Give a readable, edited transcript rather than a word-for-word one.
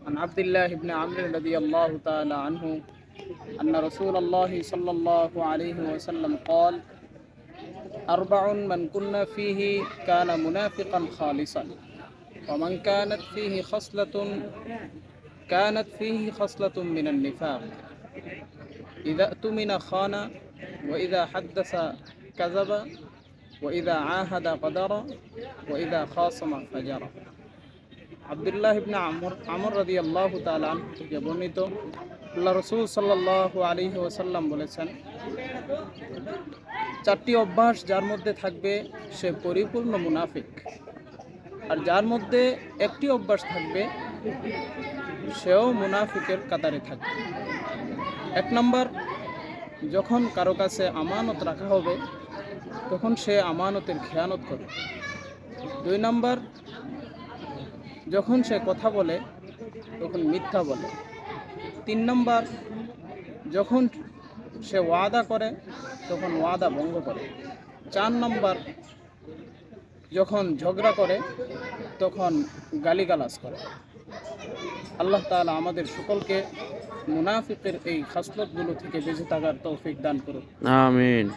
عن عبد الله بن عمرو رضي الله تعالى عنه أن رسول الله صلى الله عليه وسلم قال: أربع من كنا فيه كان منافقا خالصا، ومن كانت فيه خصلة من النفاق، إذا اؤتمن خان، وإذا حدث كذب، وإذا عاهد غدر، وإذا خاصم فجر। আব্দুল্লাহ ইবনে আমর রাদিয়াল্লাহু তাআলা আনহু থেকে বর্ণিত, আল্লাহ রাসূল সাল্লাল্লাহু আলাইহি ওয়াসাল্লাম বলেছেন, চারটি অভ্যাস যার মধ্যে থাকবে সে পরিপূর্ণ মুনাফিক, আর যার মধ্যে একটি অভ্যাস থাকবে সেও মুনাফিকের কাতারে থাকবে। এক নম্বর, যখন কারো কাছে আমানত রাখা হবে তখন সে আমানতের খেয়ানত করে। দুই নম্বর, যখন সে কথা বলে তখন মিথ্যা বলে। তিন নম্বর, যখন সে ওয়াদা করে তখন ওয়াদা ভঙ্গ করে। চার নম্বর, যখন ঝগড়া করে তখন গালিগালাজ করে। আল্লাহ তাআলা আমাদের সকলকে মুনাফিকের এই খাসলতগুলো থেকে বেঁচে থাকার তৌফিক দান করুন। আমিন।